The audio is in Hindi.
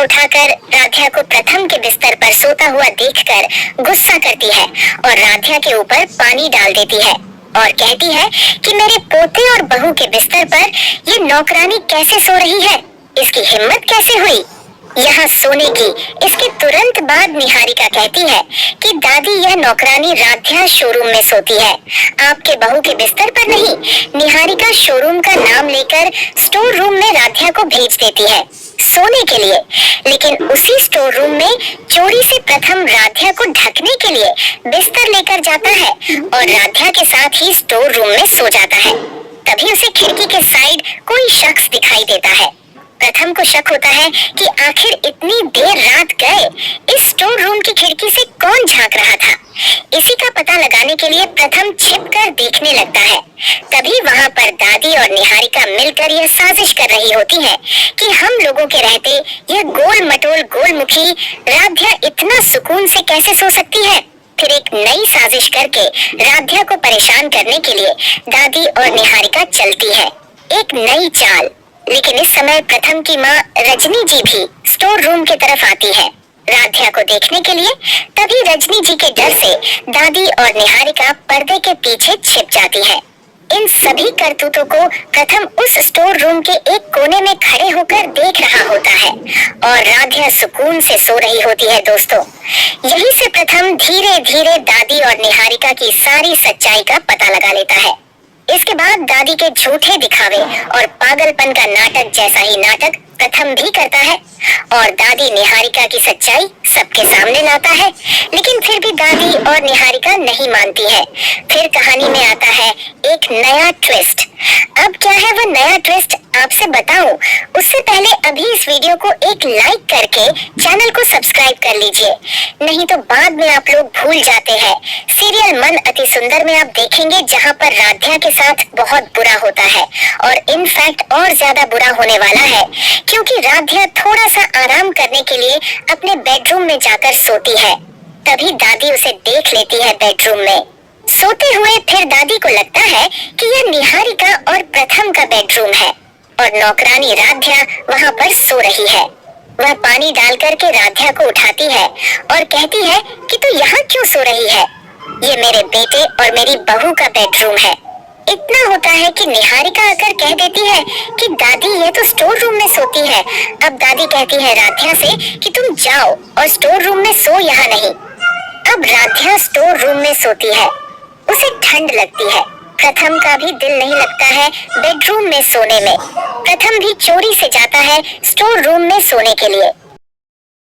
उठाकर राध्या को प्रथम के बिस्तर पर सोता हुआ देखकर गुस्सा करती है और राध्या के ऊपर पानी डाल देती है और कहती है कि मेरे पोते और बहू के बिस्तर पर ये नौकरानी कैसे सो रही है, इसकी हिम्मत कैसे हुई यहाँ सोने की। इसके तुरंत बाद निहारिका कहती है कि दादी यह नौकरानी राध्या शोरूम में सोती है, आपके बहू के बिस्तर पर नहीं। निहारिका शोरूम का नाम लेकर स्टोर रूम में राध्या को भेज देती है सोने के लिए, लेकिन उसी स्टोर रूम में चोरी से प्रथम राध्या को ढकने के लिए बिस्तर लेकर जाता है और राध्या के साथ ही स्टोर रूम में सो जाता है। तभी उसे खिड़की के साइड कोई शख्स दिखाई देता है। प्रथम को शक होता है कि आखिर इतनी देर रात गए इस स्टोर रूम की खिड़की से कौन झांक रहा था। इसी का पता लगाने के लिए प्रथम छिपकर देखने लगता है। तभी वहां पर दादी और निहारिका मिलकर यह साजिश कर रही होती है कि हम लोगों के रहते यह गोल मटोल गोलमुखी राध्या इतना सुकून से कैसे सो सकती है। फिर एक नई साजिश करके राध्या को परेशान करने के लिए दादी और निहारिका चलती है, एक नई चाल। लेकिन इस समय प्रथम की माँ रजनी जी भी स्टोर रूम की तरफ आती है राध्या को देखने के लिए। तभी रजनी जी के डर से दादी और निहारिका पर्दे के पीछे छिप जाती है। इन सभी करतूतों को प्रथम उस स्टोर रूम के एक कोने में खड़े होकर देख रहा होता है और राध्या सुकून से सो रही होती है। दोस्तों, यही से प्रथम धीरे धीरे दादी और निहारिका की सारी सच्चाई का पता लगा लेता है। इसके बाद दादी के झूठे दिखावे और पागलपन का नाटक जैसा ही नाटक प्रथम भी करता है और दादी निहारिका की सच्चाई सबके सामने लाता है। लेकिन फिर भी दादी और निहारिका नहीं मानती है। फिर कहानी में आता है एक नया ट्विस्ट। अब क्या है वह नया ट्विस्ट आपसे बताऊं, उससे पहले अभी इस वीडियो को एक लाइक करके चैनल को सब्सक्राइब कर लीजिए, नहीं तो बाद में आप लोग भूल जाते हैं। सीरियल मन अति सुंदर में आप देखेंगे जहां पर राध्या के साथ बहुत बुरा होता है और इनफैक्ट और ज्यादा बुरा होने वाला है, क्योंकि राध्या थोड़ा सा आराम करने के लिए अपने बेडरूम में जाकर सोती है। तभी दादी उसे देख लेती है बेडरूम में सोते हुए। फिर दादी को लगता है कि यह निहारिका और प्रथम का बेडरूम है और नौकरानी राध्या वहां पर सो रही है। वह पानी डाल करके राध्या को उठाती है और कहती है कि तू यहाँ क्यों सो रही है, ये मेरे बेटे और मेरी बहू का बेडरूम है। इतना होता है कि निहारिका आकर कह देती है कि दादी ये तो स्टोर रूम में सोती है। अब दादी कहती है राध्या से कि तुम जाओ और स्टोर रूम में सो, यहाँ नहीं। अब राध्या स्टोर रूम में सोती है, उसे ठंड लगती है। प्रथम का भी दिल नहीं लगता है बेडरूम में सोने में। प्रथम भी चोरी से जाता है स्टोर रूम में सोने के लिए।